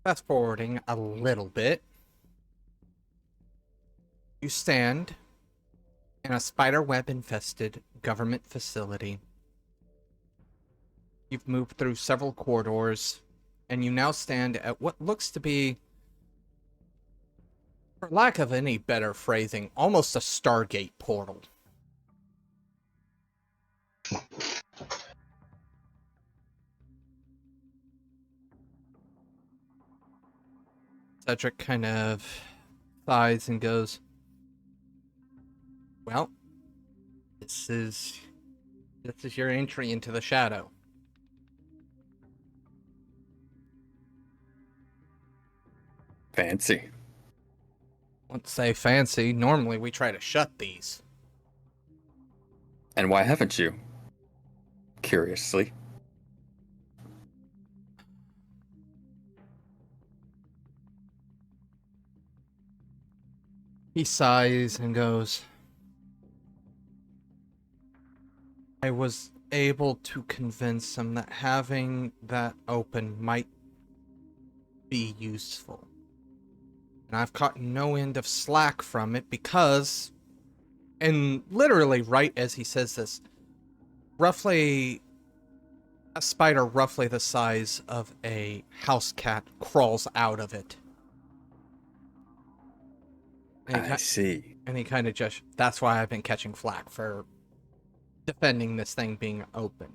Fast forwarding a little bit, you stand in a spider web infested government facility. You've moved through several corridors, and you now stand at what looks to be, for lack of any better phrasing, almost a Stargate portal. Cedric kind of sighs and goes, well, this is your entry into the shadow. Fancy. Let's say fancy. Normally we try to shut these. And why haven't you? Curiously. He sighs and goes, I was able to convince him that having that open might be useful. And I've caught no end of slack from it because, and literally right as he says this, roughly a spider roughly the size of a house cat crawls out of it. I see. And he kind of just, that's why I've been catching flack for defending this thing being open.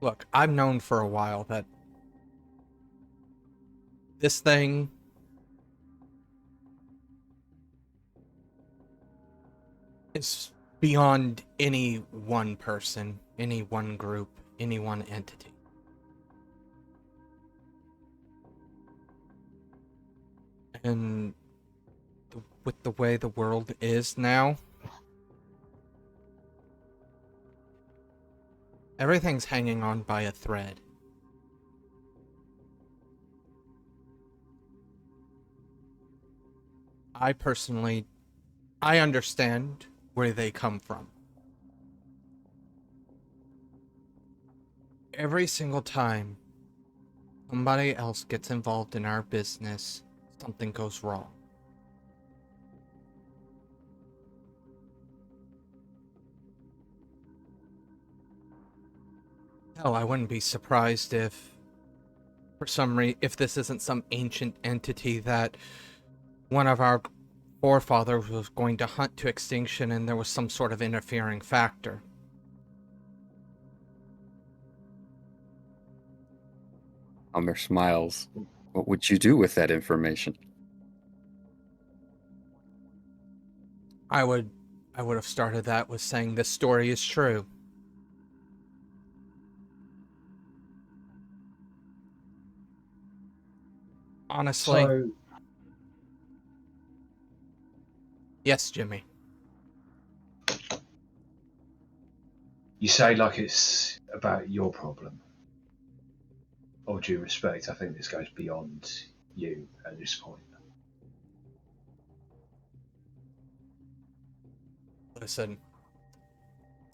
Look, I've known for a while that this thing is beyond any one person, any one group, any one entity. And with the way the world is now, everything's hanging on by a thread. I understand where they come from. Every single time somebody else gets involved in our business, something goes wrong. Hell, I wouldn't be surprised if, for some reason, if this isn't some ancient entity that one of our forefathers was going to hunt to extinction and there was some sort of interfering factor. Kalmir smiles. What would you do with that information? I would have started that with saying this story is true. Honestly. So, yes, Jimmy. you say like it's about your problem. All due respect, I think this goes beyond you at this point. Listen,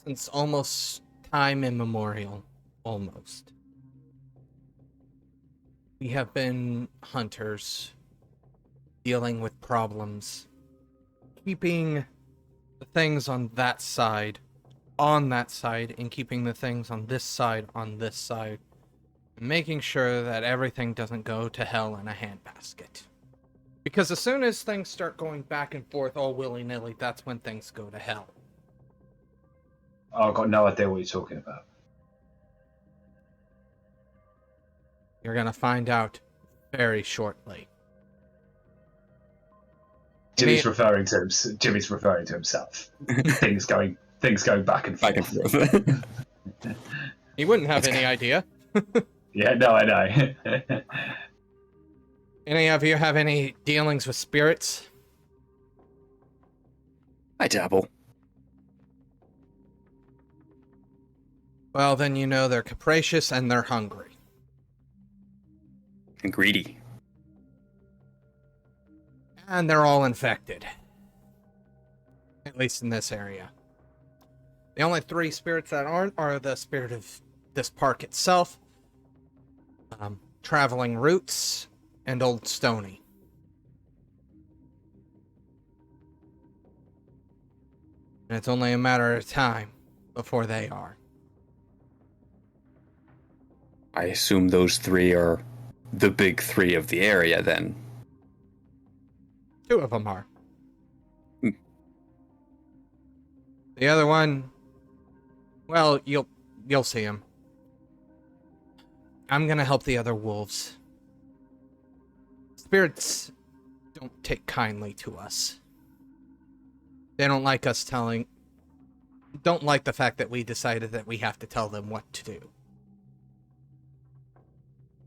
since almost time immemorial, almost, we have been hunters, dealing with problems, keeping the things on that side, and keeping the things on this side, and making sure that everything doesn't go to hell in a handbasket. Because as soon as things start going back and forth all willy-nilly, that's when things go to hell. Oh, I've got no idea what you're talking about. You're gonna find out very shortly. Jimmy's referring to himself. things going back and forth. Back and forth. He wouldn't have any idea. Yeah, no, I know. Any of you have any dealings with spirits? I dabble. Well, then you know they're capricious and they're hungry. And greedy. And they're all infected. At least in this area. The only 3 spirits that aren't are the spirit of this park itself, Traveling Roots, and Old Stony. And it's only a matter of time before they are. I assume those 3 are the big 3 of the area, then. 2 of them are. Hmm. The other one, well, you'll see him. I'm gonna help the other wolves. Spirits don't take kindly to us. They don't like us don't like the fact that we decided that we have to tell them what to do.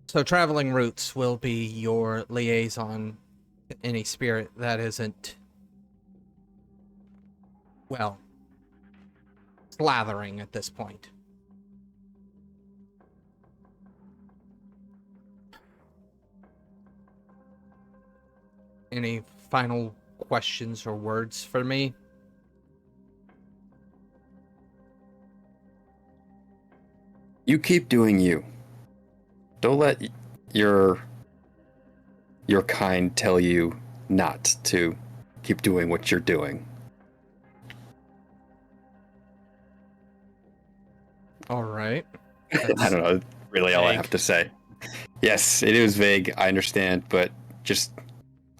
So Traveling Roots will be your liaison to any spirit that isn't, well, slathering at this point. Any final questions or words for me? You keep doing you. Don't let your kind tell you not to keep doing what you're doing. All right. I don't know, really all I have to say. Yes, it is vague, I understand, but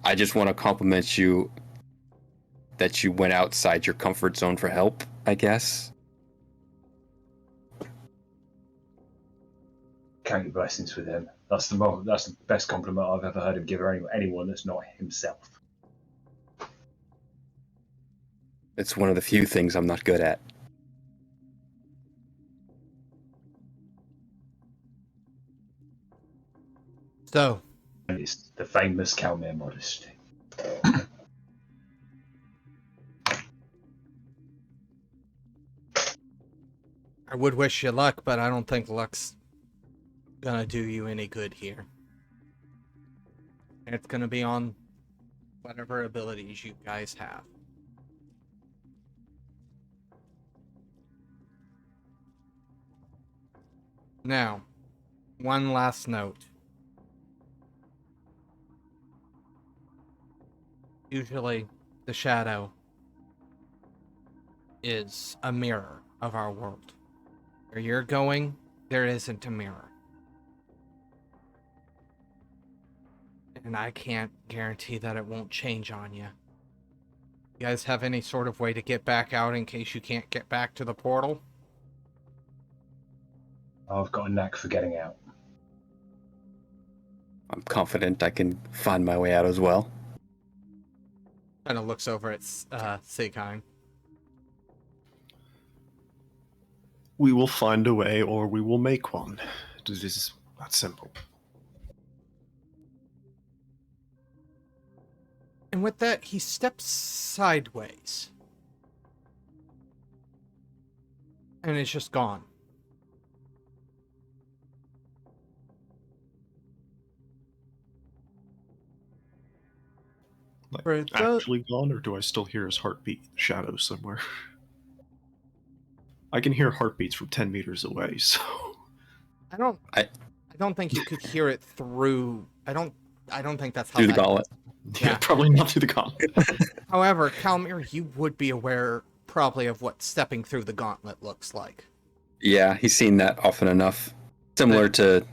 I just want to compliment you that you went outside your comfort zone for help, I guess. Count your blessings with him. That's the best compliment I've ever heard him give anyone that's not himself. It's one of the few things I'm not good at. So, And it's the famous Kalmir modesty. I would wish you luck, but I don't think luck's gonna do you any good here. It's gonna be on whatever abilities you guys have. Now, one last note. Usually, the shadow is a mirror of our world. Where you're going, there isn't a mirror. And I can't guarantee that it won't change on you. You guys have any sort of way to get back out in case you can't get back to the portal? I've got a knack for getting out. I'm confident I can find my way out as well. Kind of looks over at Seigheim. We will find a way, or we will make one. It is that simple. And with that, he steps sideways. And it's just gone. Like, actually gone, or do I still hear his heartbeat in the shadows somewhere? I can hear heartbeats from 10 meters away, so... I don't think you could hear it through... I don't think that's how Through the gauntlet. Yeah, probably not through the gauntlet. However, Kalmir, you would be aware probably of what stepping through the gauntlet looks like. Yeah, he's seen that often enough. Similar to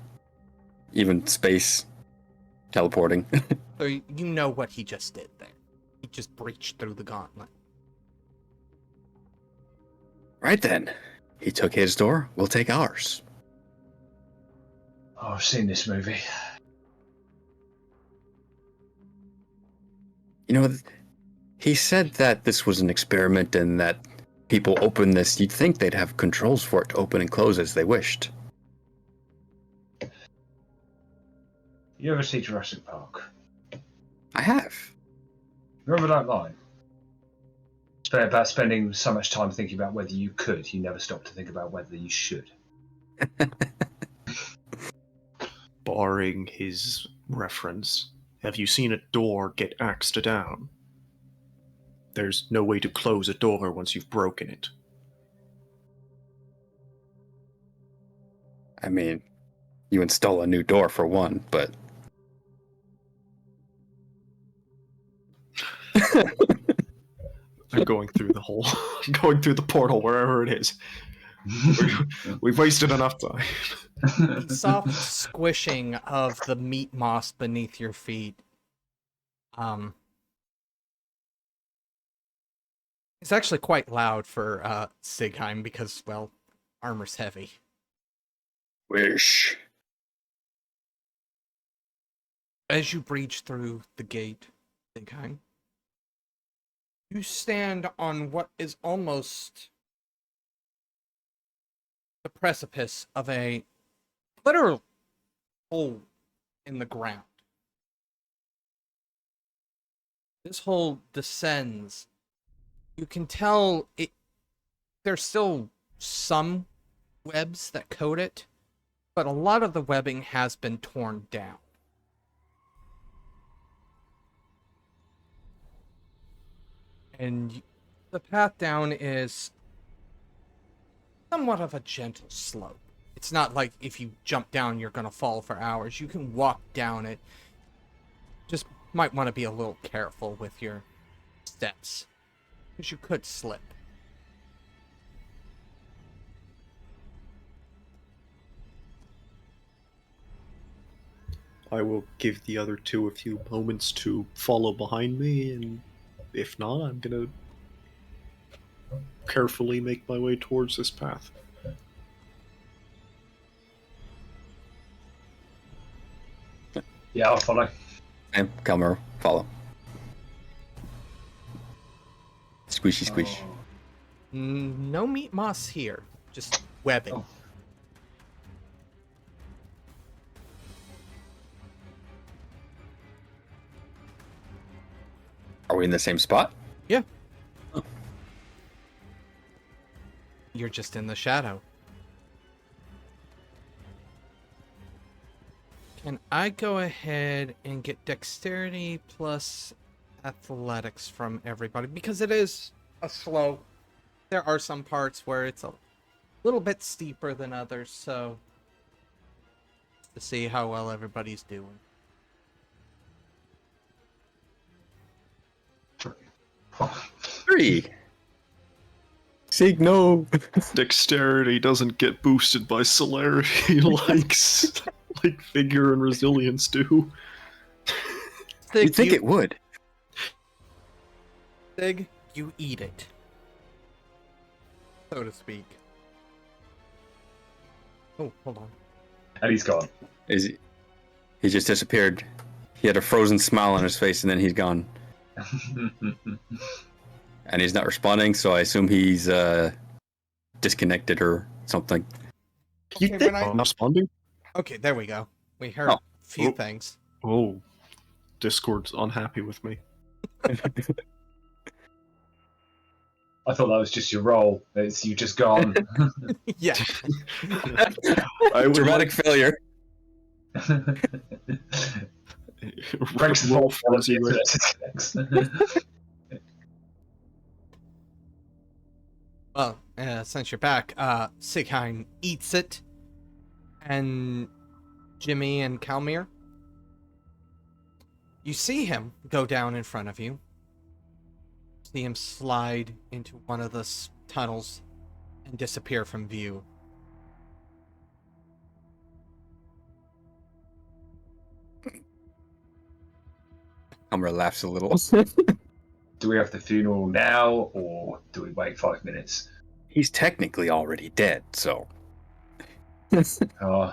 even space teleporting. So you know what he just did there. He just breached through the gauntlet. Right then. He took his door, we'll take ours. Oh, I've seen this movie. You know, he said that this was an experiment and that people open this, you'd think they'd have controls for it to open and close as they wished. You ever see Jurassic Park? I have. Remember that line? About spending so much time thinking about whether you could, you never stop to think about whether you should. Barring his reference, have you seen a door get axed down? There's no way to close a door once you've broken it. I mean, you install a new door for one, but I'm going through the hole. I'm going through the portal wherever it is. We've wasted enough time. The soft squishing of the meat moss beneath your feet. It's actually quite loud for Seigheim because, well, armor's heavy. wish. As you breach through the gate, Seigheim, you stand on what is almost the precipice of a literal hole in the ground. This hole descends. You can tell there's still some webs that coat it, but a lot of the webbing has been torn down. And the path down is somewhat of a gentle slope. It's not like if you jump down, you're going to fall for hours. You can walk down it. Just might want to be a little careful with your steps, because you could slip. I will give the other two a few moments to follow behind me, and if not, I'm gonna carefully make my way towards this path. Yeah, I'll follow. And Kalmir, follow. Squishy squish. Oh. No meat moss here, just webbing. Oh. Are we in the same spot? Yeah. You're just in the shadow. Can I go ahead and get dexterity plus athletics from everybody? Because it is a slope. There are some parts where it's a little bit steeper than others, so to see how well everybody's doing. Three. Sig, no. Dexterity doesn't get boosted by celerity like figure and resilience do. Sig, You'd think it would. Sig, you eat it, so to speak. Oh, hold on. And he's gone. He just disappeared. He had a frozen smile on his face, and then he's gone. And he's not responding, so I assume he's disconnected or something. Okay, when I... I'm not responding? Okay, there we go. We heard Oh. a few Oh. things. Oh, Discord's unhappy with me. I thought that was just your role. It's you just gone. Yeah. I would Dramatic failure. Breaks the roll fourth for one. zero. Well, since you're back, Seigheim eats it, and Jimmy and Kalmir, you see him go down in front of you. See him slide into one of the tunnels and disappear from view. Kalmir laughs a little. Do we have the funeral now, or do we wait 5 minutes? He's technically already dead, so. Oh,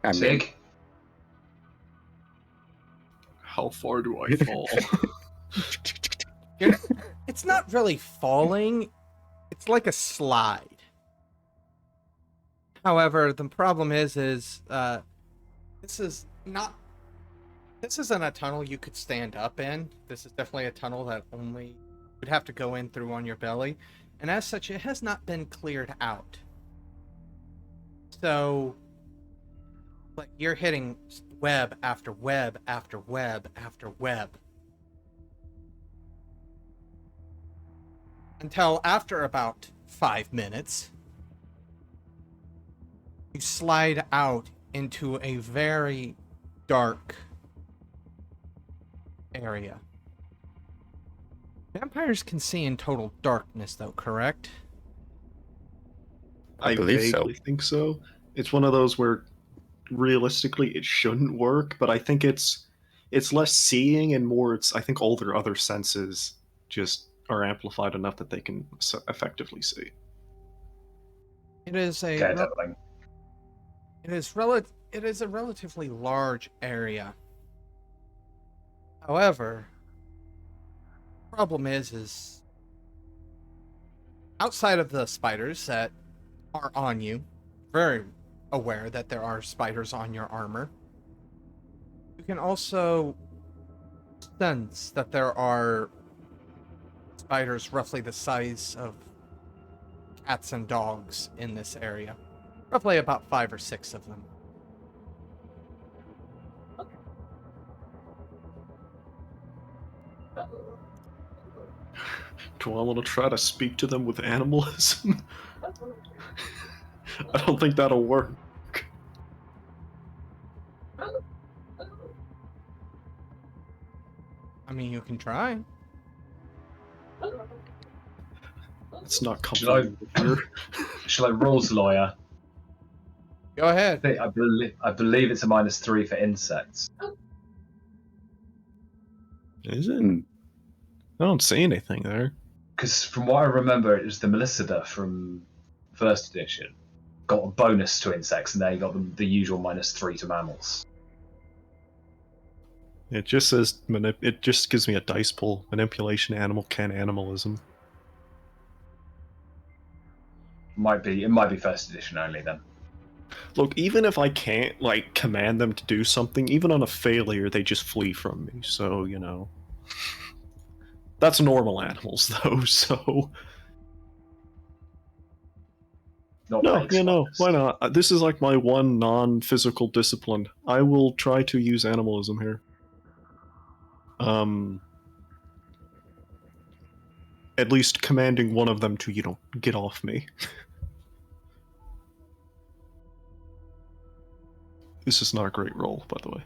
I mean, Sig? How far do I fall? It's not really falling. It's like a slide. However, the problem is this isn't a tunnel you could stand up in. This is definitely a tunnel that only you would have to go in through on your belly. And as such, it has not been cleared out. So, like, you're hitting web after web after web after web. Until after about 5 minutes, you slide out into a very dark area. Vampires can see in total darkness, though, correct? I believe so. vaguely think so. It's one of those where realistically it shouldn't work, but I think it's less seeing and more it's I think all their other senses just are amplified enough that they can effectively see. It is a Daredeviling. it is a relatively large area. However, problem is outside of the spiders that are on you, very aware that there are spiders on your armor. You can also sense that there are spiders roughly the size of cats and dogs in this area. Roughly about 5 or 6 of them. Do I want to try to speak to them with animalism? I don't think that'll work. I mean, you can try. It's not Shall I, comfortable. shall I rules lawyer? Go ahead. I believe it's a -3 for insects. Is it? I don't see anything there. Because from what I remember, it was the Melisida from first edition. Got a bonus to insects, and there you got the usual -3 to mammals. It just says it just gives me a dice pool. Manipulation, animal, can animalism. It might be first edition only then. Look, even if I can't like command them to do something, even on a failure, they just flee from me. So you know, that's normal animals though. So Not no, plague you know, spiders. why not? This is like my one non-physical discipline. I will try to use animalism here. At least commanding one of them to, you know, get off me. This is not a great roll, by the way.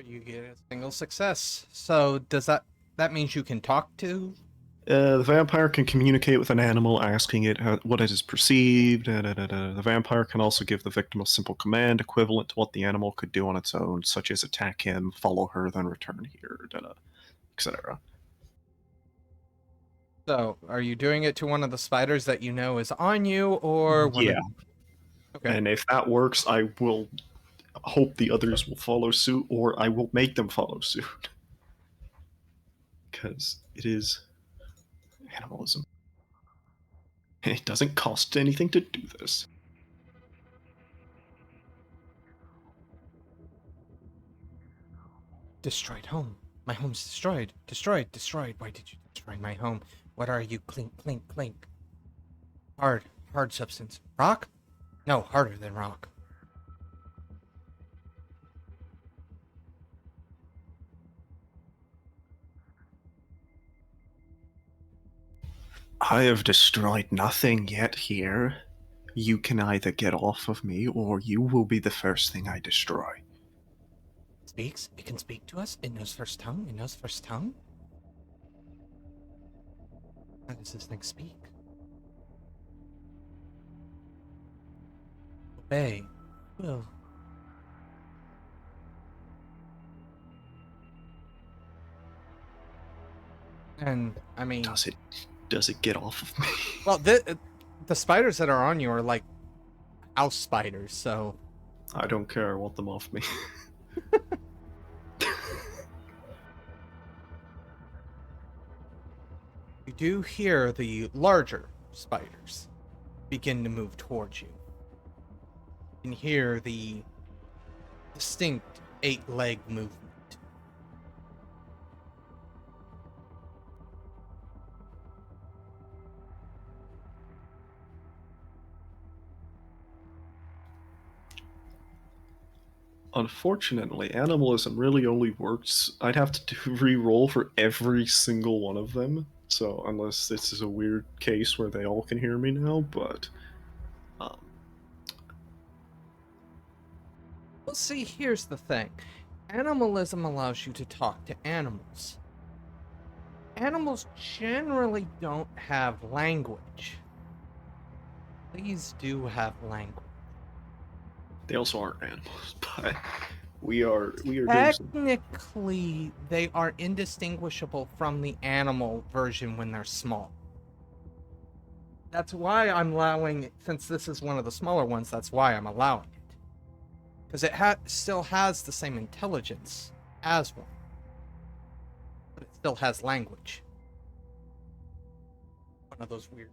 You get a single success. So does that means you can talk to? The vampire can communicate with an animal, asking it what it is perceived. The vampire can also give the victim a simple command equivalent to what the animal could do on its own, such as attack him, follow her, then return here, etc. So, are you doing it to one of the spiders that you know is on you, or one Yeah. Okay. And if that works, I will hope the others will follow suit, or I will make them follow suit. Because it is animalism. It doesn't cost anything to do this. Destroyed home. My home's destroyed. Destroyed. Destroyed. Why did you destroy my home? What are you? Clink, clink, clink. Hard substance. Rock? No, harder than rock. I have destroyed nothing yet here. You can either get off of me, or you will be the first thing I destroy. Speaks? It can speak to us? It knows first tongue? It knows first tongue? How does this thing speak? Obey. Will. And, I mean... Does it get off of me? Well, the spiders that are on you are like house spiders, so... I don't care, I want them off me. You do hear the larger spiders begin to move towards you. You can hear the distinct 8-leg movement. Unfortunately, animalism really only works. I'd have to re-roll for every single one of them. So unless this is a weird case where they all can hear me now, but um, Well, see, here's the thing. Animalism allows you to talk to animals. Animals generally don't have language. These do have language. they also aren't animals. But we are doing some. Technically, they are indistinguishable from the animal version when they're small. That's why I'm allowing, since this is one of the smaller ones, that's why I'm allowing it. Because it still has the same intelligence as one. But it still has language. One of those weird...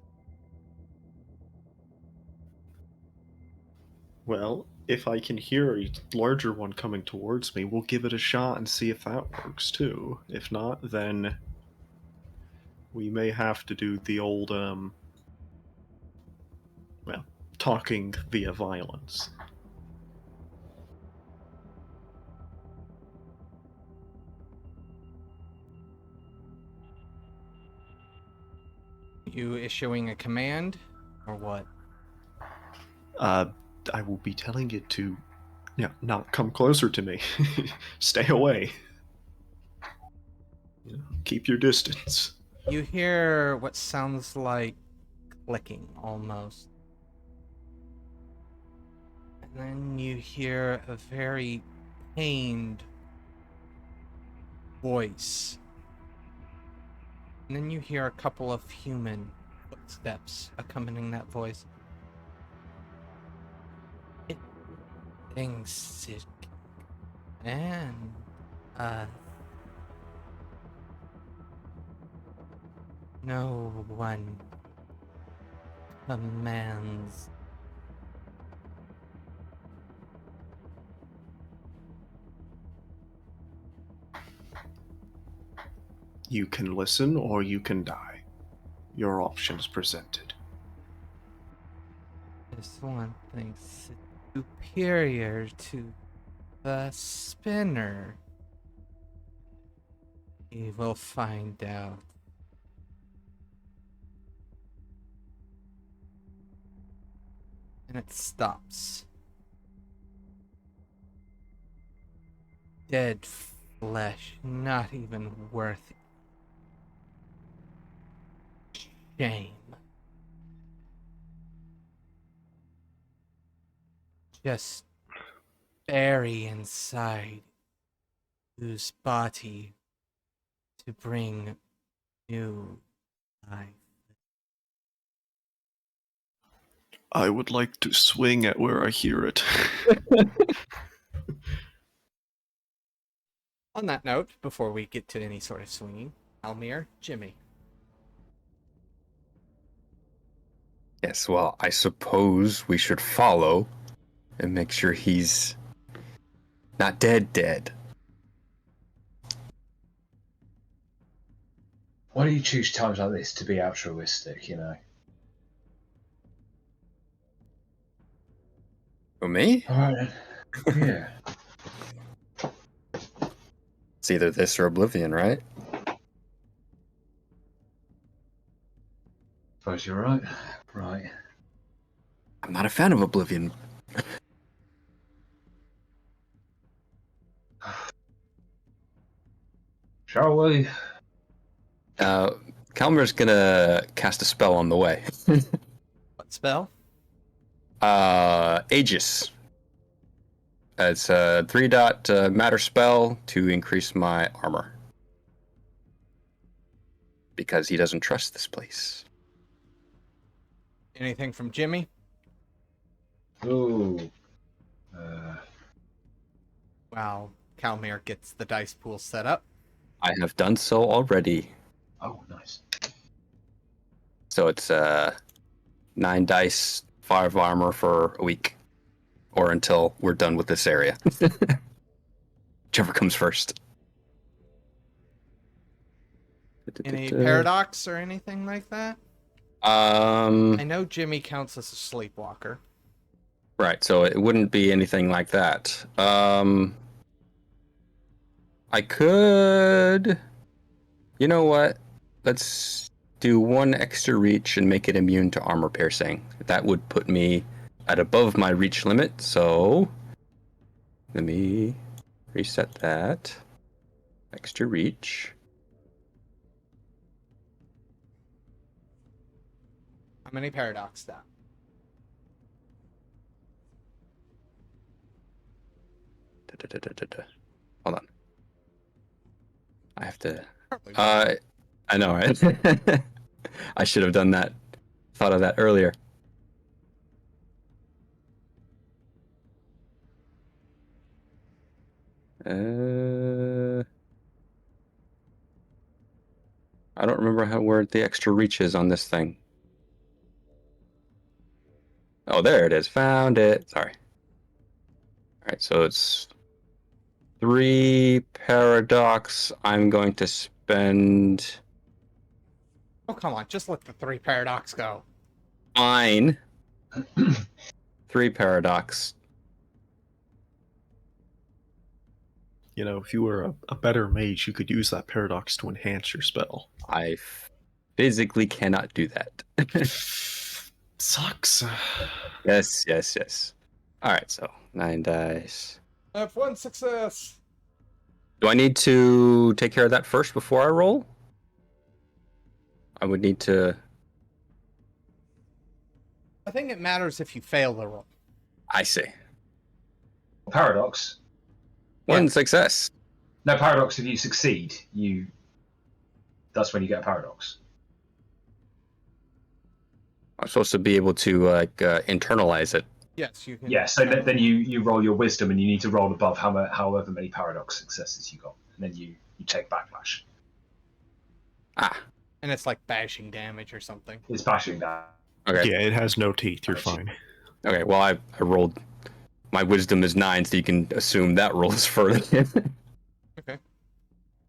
Well, if I can hear a larger one coming towards me, we'll give it a shot and see if that works too. If not, then we may have to do the old, well, talking via violence. You issuing a command? Or what? I will be telling it to, not come closer to me. Stay away. Keep your distance. You hear what sounds like clicking, almost. And then you hear a very pained voice. And then you hear a couple of human footsteps accompanying that voice. It thinks it can. No one commands. You can listen or you can die. Your options presented. This one thinks it's superior to the spinner. We will find out. And it stops. Dead flesh, not even worth shame. Just bury inside whose body to bring new life. I would like to swing at where I hear it. On that note, before we get to any sort of swinging, Kalmir, Jimmy. Yes, well, I suppose we should follow and make sure he's not dead. Why do you choose times like this to be altruistic, you know? For me? Alright then. Yeah. It's either this or Oblivion, right? Suppose you're right. Right. I'm not a fan of Oblivion. Shall we? Kalmir's gonna cast a spell on the way. What spell? Aegis. It's a 3-dot matter spell to increase my armor. Because he doesn't trust this place. Anything from Jimmy? Ooh. Wow, Kalmir gets the dice pool set up. I have done so already. Oh, nice. So it's 9 dice, 5 armor for a week. Or until we're done with this area. Whichever comes first. Any paradox or anything like that? Um, I know Jimmy counts as a sleepwalker. Right, so it wouldn't be anything like that. I could... You know what? Let's do 1 extra reach and make it immune to armor piercing. That would put me at above my reach limit, so... Let me reset that. Extra reach. How many paradox down? Hold on. I have to... Probably I know, right? I should have done that. Thought of that earlier. I don't remember where the extra reach is on this thing. Oh, there it is. Found it. Sorry. All right, so it's 3 paradox. I'm going to spend Oh, come on. Just let the 3 paradox go. fine. 3 paradox. You know, if you were a better mage, you could use that paradox to enhance your spell. I physically cannot do that. Sucks. Yes. All right, so 9 dice. I have 1 success. Do I need to take care of that first before I roll? I would need to... I think it matters if you fail the roll. I see. Paradox. 1 Yeah. success. No, paradox. If you succeed, that's when you get a paradox. I'm supposed to be able to internalize it. Yes, you can. Yeah. So then you roll your wisdom, and you need to roll above however many paradox successes you got, and then you take backlash. Ah, And it's like bashing damage or something. It's bashing that. okay. Yeah, it has no teeth. You're fine. Okay, well, I rolled... My wisdom is 9, so you can assume that roll is further. Okay.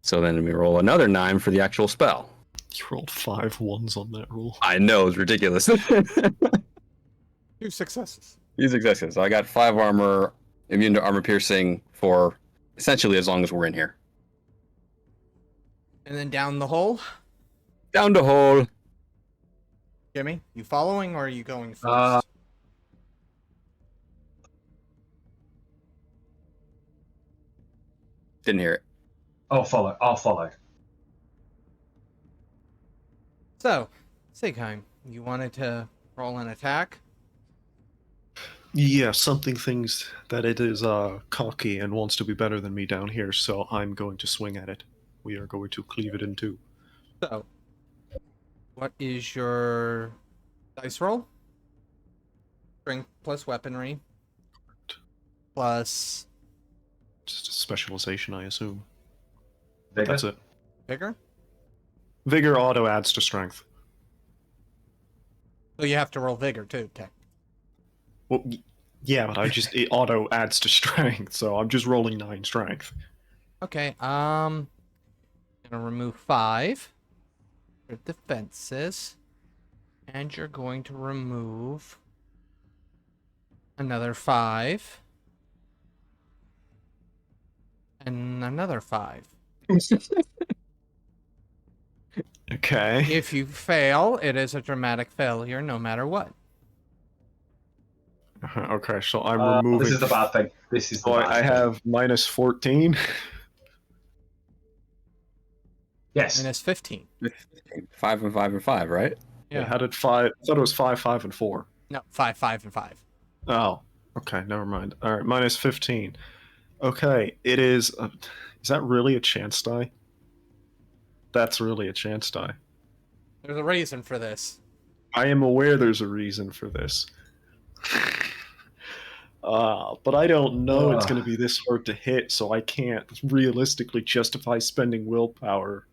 So then we roll another 9 for the actual spell. You rolled 5 ones on that roll. I know, it's ridiculous. 2 successes. These successes. So I got 5 armor, immune to armor piercing for essentially as long as we're in here. And then down the hole. Down the hole. Jimmy, you following or are you going first? Didn't hear it. I'll follow. So, Seigheim, you wanted to roll an attack? Yeah, something thinks that it is cocky and wants to be better than me down here, so I'm going to swing at it. We are going to cleave it in 2. So, what is your dice roll? Strength plus weaponry. Plus Just a specialization, I assume. Vigor? That's it. vigor? Vigor auto adds to strength. So you have to roll vigor too, Tech. Well, yeah, but it auto adds to strength, so I'm just rolling 9 strength. Okay, gonna remove 5 for defenses. And you're going to remove another 5. And another 5. Okay. If you fail, it is a dramatic failure no matter what. Okay, so I'm removing... This is the bad thing. So I have minus 14. Yes. Minus 15. 5 and 5 and 5, right? Yeah. How did 5... I thought it was 5, 5, and 4. No, 5, 5, and 5. Oh, okay, never mind. Alright, minus 15. Okay, it is... is that really a chance die? That's really a chance die. There's a reason for this. I am aware there's a reason for this. But I don't know it's going to be this hard to hit, so I can't realistically justify spending willpower.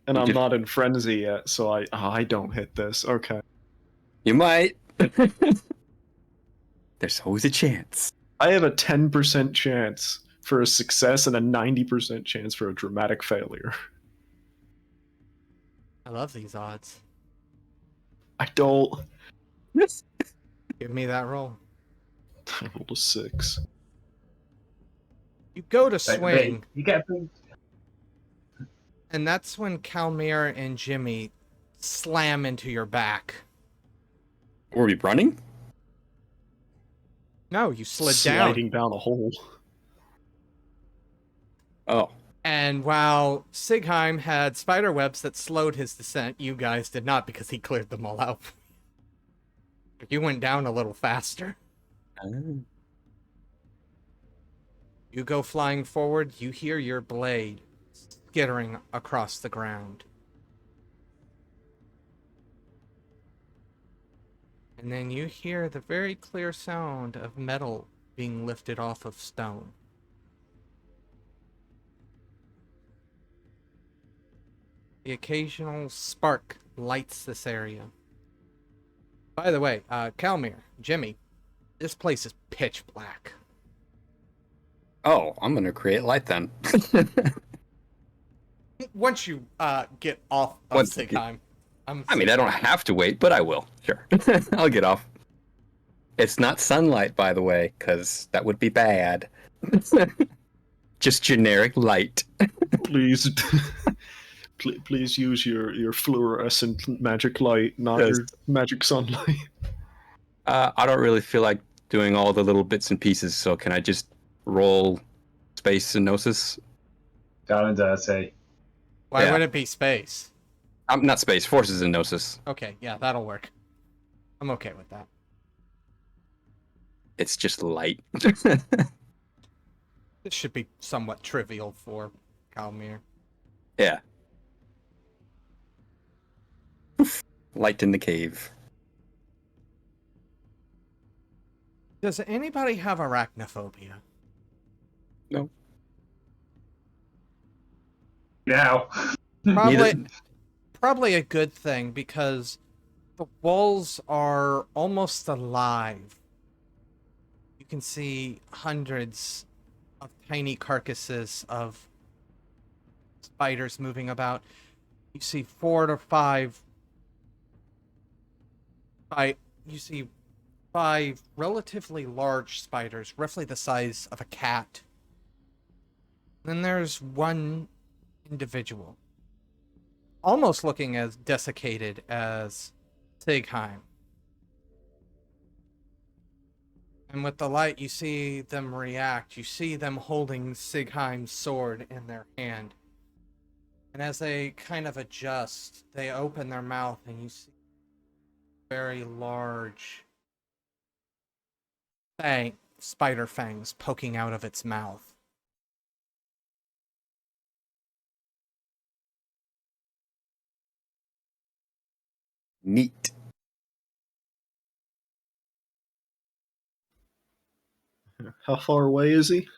And I'm not in frenzy yet, so I don't hit this. Okay. You might. There's always a chance. I have a 10% chance for a success and a 90% chance for a dramatic failure. I love these odds. I don't... Give me that roll. I rolled a 6. You go to But swing, you get a big... and that's when Kalmir and Jimmy slam into your back. Were we running? No, you slid Sliding down. down a hole. Oh. And while Seigheim had spider webs that slowed his descent, you guys did not because he cleared them all out. You went down a little faster. You go flying forward, you hear your blade skittering across the ground. And then you hear the very clear sound of metal being lifted off of stone. The occasional spark lights this area. By the way, Kalmir, Jimmy, this place is pitch black. Oh, I'm gonna create light then. Once you get off of Once- Seigheim. I mean, I don't have to wait, but I will. Sure. I'll get off. It's not sunlight, by the way, because that would be bad. Just generic light. Please, please use your fluorescent magic light, not Yes. your magic sunlight. I don't really feel like doing all the little bits and pieces, so can I just roll space and gnosis? Down and dirty. Why Yeah. would it be space? I'm not space, forces and gnosis. Okay, yeah, that'll work. I'm okay with that. It's just light. This should be somewhat trivial for Kalmir. Yeah. Light in the cave. Does anybody have arachnophobia? No. Now. Probably a good thing because the walls are almost alive. You can see hundreds of tiny carcasses of spiders moving about. You see 4 to 5. You see 5 relatively large spiders, roughly the size of a cat. Then there's one individual, almost looking as desiccated as Seigheim. And with the light, you see them react. You see them holding Seigheim's sword in their hand. And as they kind of adjust, they open their mouth and you see very large spider fangs poking out of its mouth. Neat. How far away is he?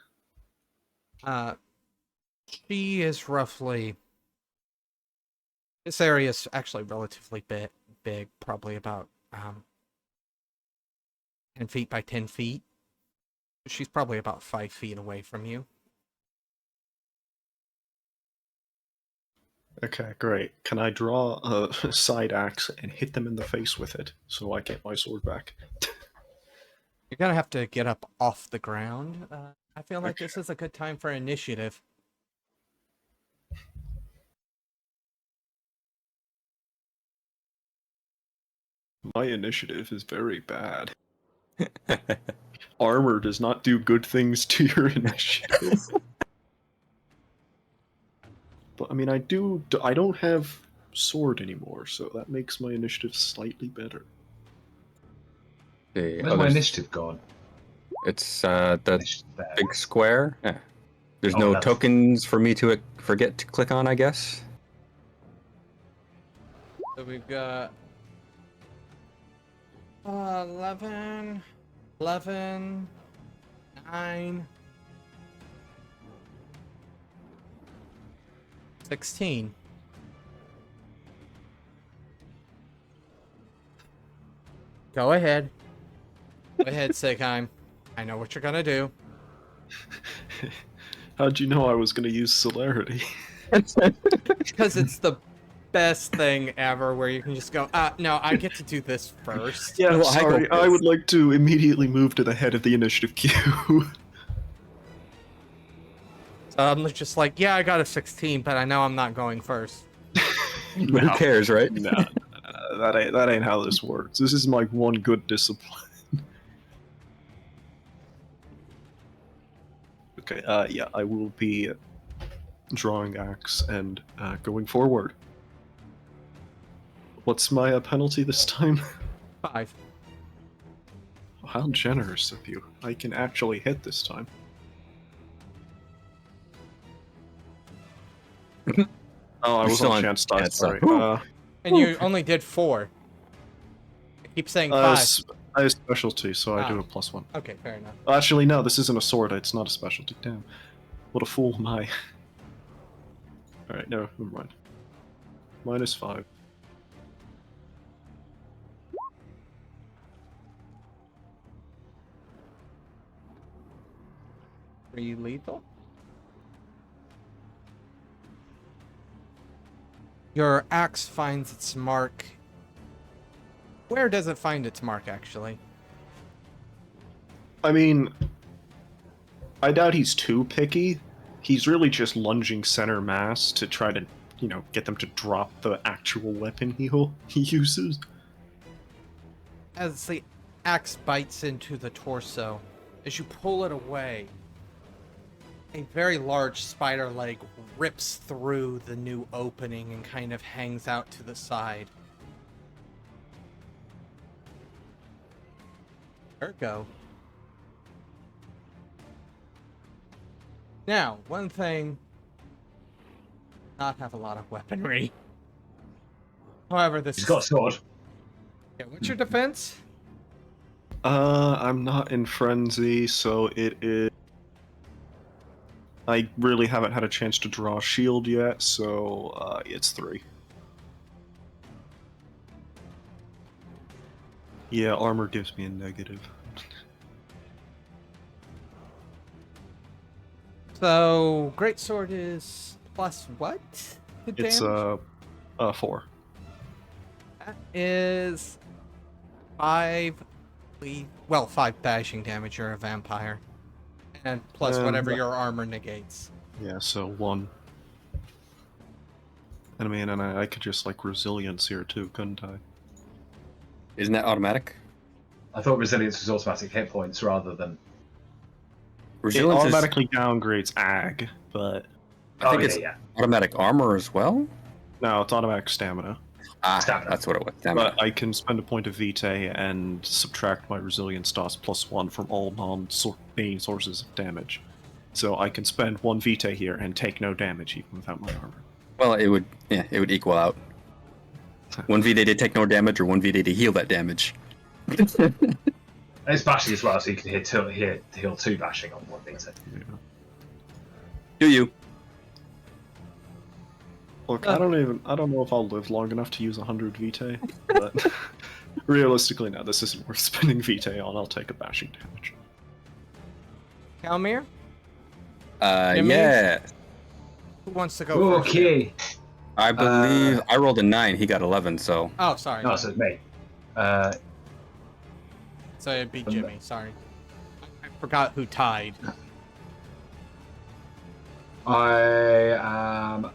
She is roughly... This area is actually relatively big, probably about 10 feet by 10 feet. She's probably about 5 feet away from you. Okay, great. Can I draw a side axe and hit them in the face with it so I get my sword back? You're gonna have to get up off the ground. I feel like Okay. this is a good time for initiative. My initiative is very bad. Armor does not do good things to your initiative. But I mean, I don't have sword anymore, so that makes my initiative slightly better. Okay, Where's my initiative gone? It's the Initiative there. big square. Yeah. There's Oh, no that's- tokens for me to forget to click on, I guess. So we've got 11, 9, 16. Go ahead. Go ahead, Seigheim. I know what you're gonna do. How'd you know I was going to use celerity? Because it's the best thing ever where you can just go, no, I get to do this first. Yeah, Well, I go sorry. I would like to immediately move to the head of the initiative queue. So I'm just like, yeah, I got a 16, but I know I'm not going first. But who cares, right? Nah, that ain't how this works. This is my one good discipline. Okay, yeah, I will be drawing axe and going forward. What's my penalty this time? 5. How generous of you. I can actually hit this time. Oh, I You're was still on on chance dice, chance, sorry. And you only did 4. I keep saying 5. I have specialty, so I do Ah. a +1. Okay, fair enough. Actually, no, this isn't a sword, it's not a specialty. Damn. What a fool am I. Alright, no, never mind. -5. Are you lethal? Your axe finds its mark. Where does it find its mark, actually? I mean, I doubt he's too picky. He's really just lunging center mass to try to, get them to drop the actual weapon he uses. As the axe bites into the torso, as you pull it away, a very large spider leg rips through the new opening and kind of hangs out to the side. Ergo. Now, one thing, not have a lot of weaponry. However, this He's got a sword. Yeah, what's your defense? I'm not in frenzy, so it is. I really haven't had a chance to draw a shield yet, so it's 3. Yeah, armor gives me a negative. So, greatsword is plus what? The It's damage? 4. That is 5 bashing damage. You're a vampire. And plus whatever your armor negates. Yeah, so 1. And I mean, and I could just resilience here too, couldn't I? Isn't that automatic? I thought resilience was automatic hit points rather than. Resilience It automatically downgrades ag, but I think it's automatic armor as well. no, it's automatic stamina. Stamina. That's what it was. Stamina. But I can spend a point of vitae and subtract my resilience dots +1 from all main sources of damage. So I can spend 1 vitae here and take no damage even without my armor. Well, it would equal out. 1 vitae to take no damage, or 1 vitae to heal that damage. And it's bashing as well, so you can heal 2 bashing on 1 vitae. Yeah. Do you? Look, I don't know if I'll live long enough to use 100 vitae, but realistically, no, this isn't worth spending vitae on. I'll take a bashing damage. Kalmir? Yeah. Who wants to go first? Okay. I believe I rolled a 9. He got 11. So. Oh, sorry. No, so it's me. So it'd be Jimmy, sorry. I forgot who tied. I am.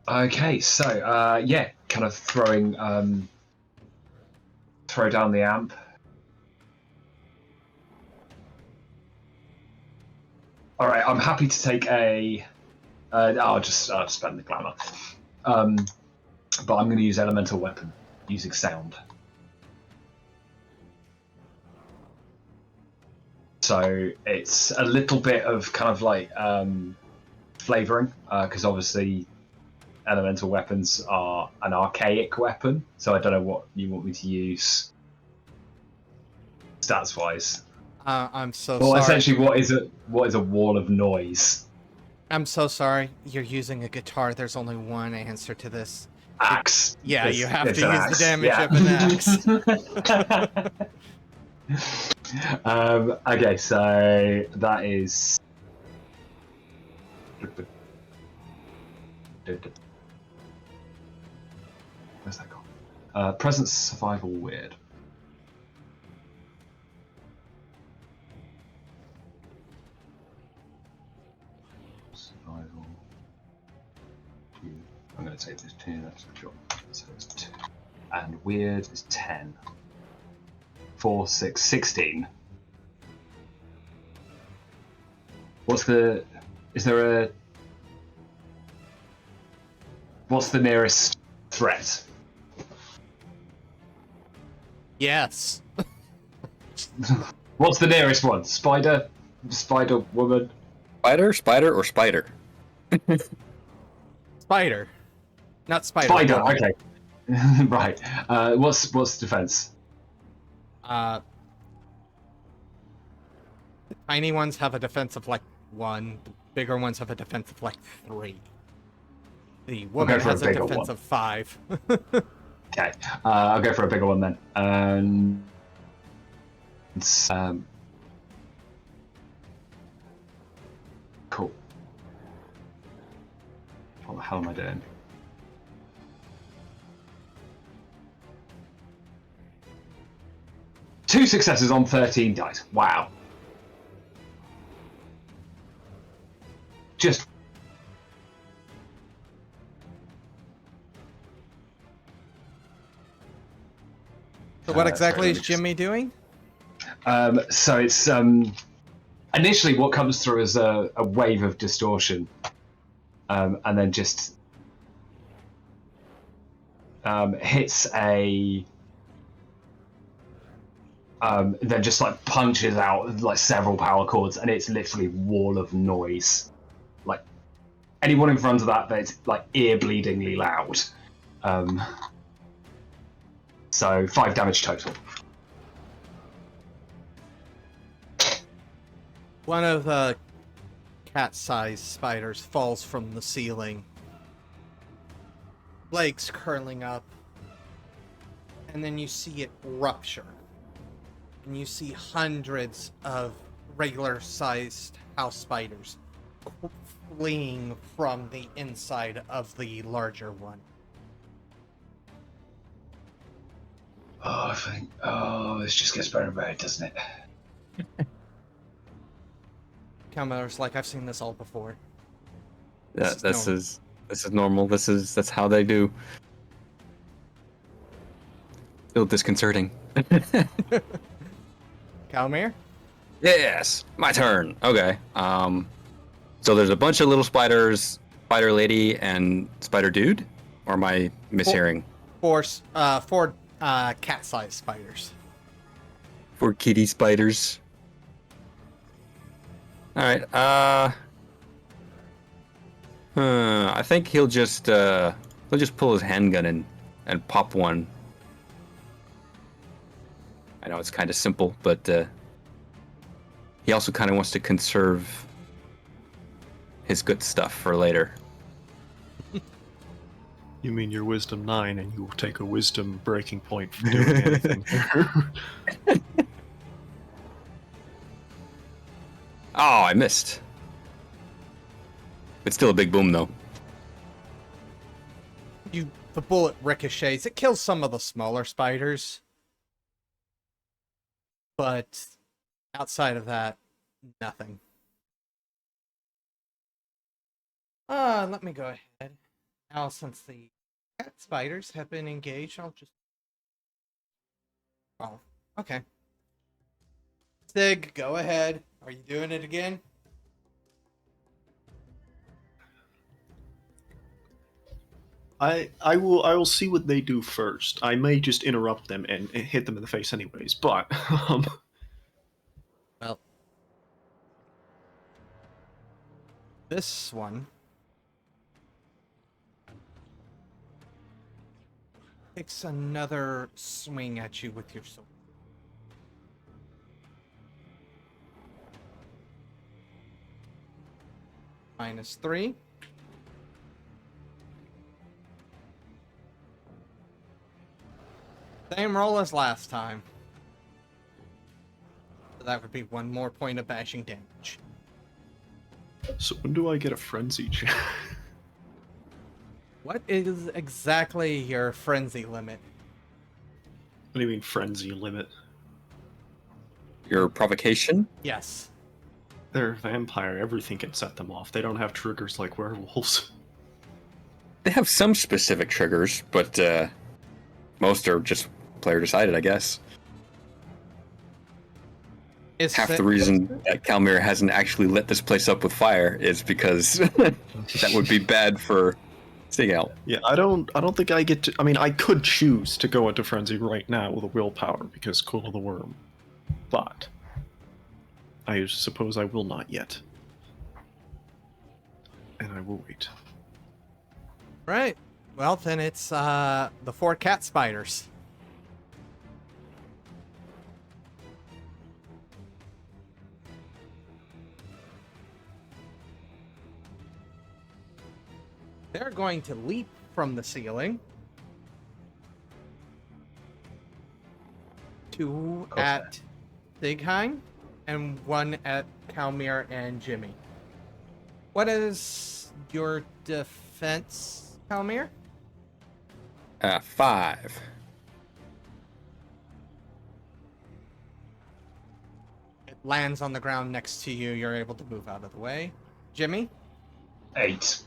Okay, so yeah, kind of throw down the amp. All right, I'm happy to take a. I'll just spend the glamour. But I'm going to use elemental weapon using sound. So it's a little bit of kind of like flavoring, because obviously elemental weapons are an archaic weapon. So I don't know what you want me to use stats wise. I'm so Well, sorry. essentially, what is a wall of noise? I'm so sorry. You're using a guitar. There's only one answer to this. axe. Yeah, you have It's to an use the axe, damage yeah. of an axe. Okay, so that is. Where's that gone? Presence, survival, weird. Survival. 2. I'm going to take this 2, that's for sure. So it's 2. And weird is 10. 4, 6, 16. What's the. Is there a. What's the nearest threat? Yes. What's the nearest one? Spider? Spider woman? Spider, or spider? Spider. Not spider. Spider, woman. okay. Right. What's defense? The tiny ones have a defense of like 1. The bigger ones have a defense of like 3. The woman for a has a bigger defense one. of 5. Okay. I'll go for a bigger one then. Cool. What the hell am I doing? Two successes on 13 dice. Wow. Just So what exactly sorry, is Jimmy doing? So it's initially what comes through is a wave of distortion, and then just hits a, then just like punches out like several power chords, and it's literally wall of noise. Like anyone in front of that, it's like ear bleedingly loud. So 5 damage total. One of the cat-sized spiders falls from the ceiling, legs curling up, and then you see it rupture. And you see hundreds of regular-sized house spiders fleeing from the inside of the larger one. This just gets better and better, doesn't it? Kalmir's like, I've seen this all before. Yeah, This is this is normal. That's how they do. Still disconcerting. Kalmir? Yes, my turn. Okay. So there's a bunch of little spiders, spider lady and spider dude, or am I mishearing? Four cat-sized spiders. 4 kitty spiders. All right. I think he'll just pull his handgun and pop one. I know it's kind of simple, but he also kind of wants to conserve his good stuff for later. You mean your wisdom 9 and you will take a wisdom breaking point for doing anything. Oh, I missed. It's still a big boom, though. The bullet ricochets. It kills some of the smaller spiders. But outside of that, nothing. Let me go ahead. Now, since the cat spiders have been engaged, I'll just... Oh, okay. Sig, go ahead. Are you doing it again? I will see what they do first. I may just interrupt them and hit them in the face anyways, but Well, this one takes another swing at you with your sword. -3. Same roll as last time. So that would be 1 more point of bashing damage. So when do I get a frenzy check? What is exactly your frenzy limit? What do you mean frenzy limit? Your provocation? Yes. They're a vampire, everything can set them off. They don't have triggers like werewolves. They have some specific triggers, but most are just player decided, I guess. Is Half it- the reason that Kalmir hasn't actually lit this place up with fire is because that would be bad for Seigheim. Yeah, I don't think I get to. I mean, I could choose to go into frenzy right now with a willpower because Cool of the Worm, but I suppose I will not yet, and I will wait. Right. Well, then it's the 4 cat spiders. They're going to leap from the ceiling. 2 Okay. at Seigheim and 1 at Kalmir and Jimmy. What is your defense, Kalmir? 5. It lands on the ground next to you. You're able to move out of the way. Jimmy? 8.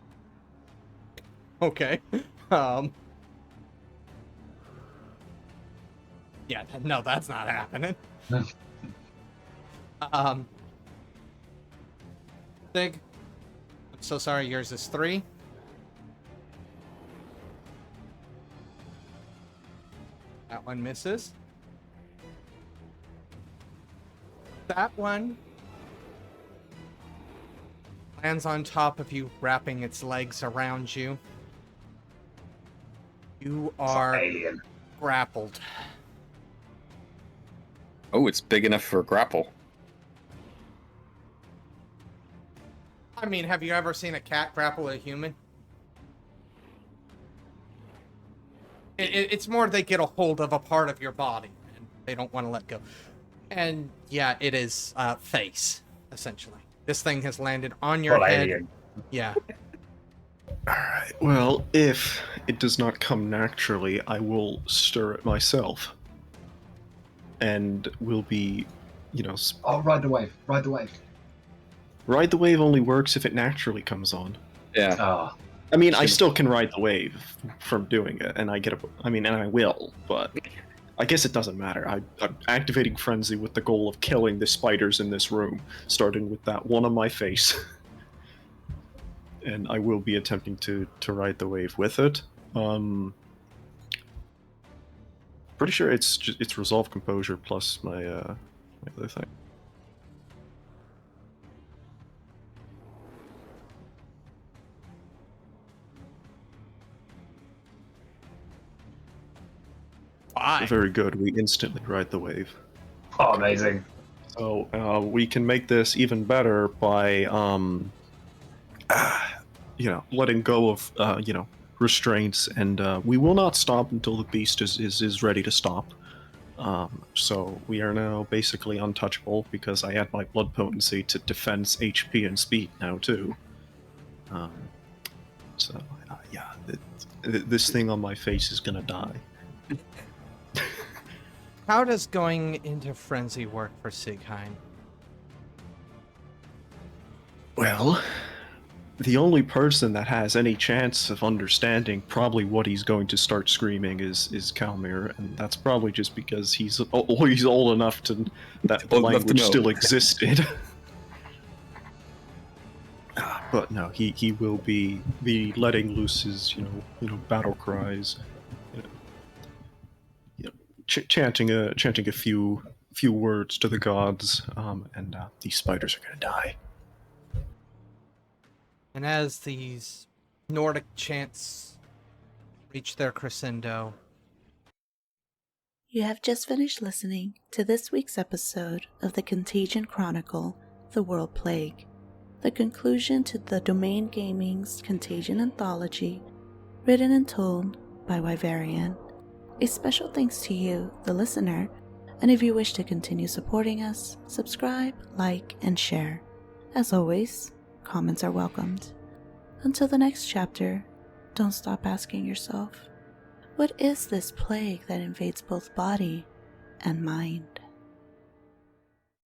Okay. Yeah, no, that's not happening. Sig, I'm so sorry, yours is 3. That one misses. That one lands on top of you, wrapping its legs around you. You are Alien. grappled. Oh, it's big enough for a grapple. I mean, have you ever seen a cat grapple a human? It's more they get a hold of a part of your body and they don't want to let go. And yeah, it is face, essentially. This thing has landed on your Full head. alien. Yeah. Alright, well, if it does not come naturally, I will stir it myself. And will be, Oh, ride the wave. Ride the wave. Ride the Wave only works if it naturally comes on. Yeah. Ah. I mean, I still can ride the wave from doing it, and and I will, but I guess it doesn't matter. I'm activating Frenzy with the goal of killing the spiders in this room, starting with that one on my face. And I will be attempting to ride the wave with it. Pretty sure it's Resolve Composure plus my other thing. Why? Very good. We instantly ride the wave. Oh, amazing. So we can make this even better by, letting go of, restraints, and we will not stop until the beast is ready to stop. So we are now basically untouchable because I add my blood potency to defense, HP, and speed now too. This thing on my face is gonna die. How does going into frenzy work for Seigheim? Well, the only person that has any chance of understanding probably what he's going to start screaming is Kalmir, and that's probably just because he's old enough to that the Old enough to language know. still existed. But no, he will be letting loose his battle cries, chanting a few words to the gods, and these spiders are gonna die. And as these Nordic chants reach their crescendo, You have just finished listening to this week's episode of the Contagion Chronicle, The World Plague, the conclusion to the Domain Gaming's Contagion Anthology, written and told by Wyverian. A special thanks to you, the listener, and if you wish to continue supporting us, subscribe, like, and share. As always, comments are welcomed. Until the next chapter, don't stop asking yourself, what is this plague that invades both body and mind?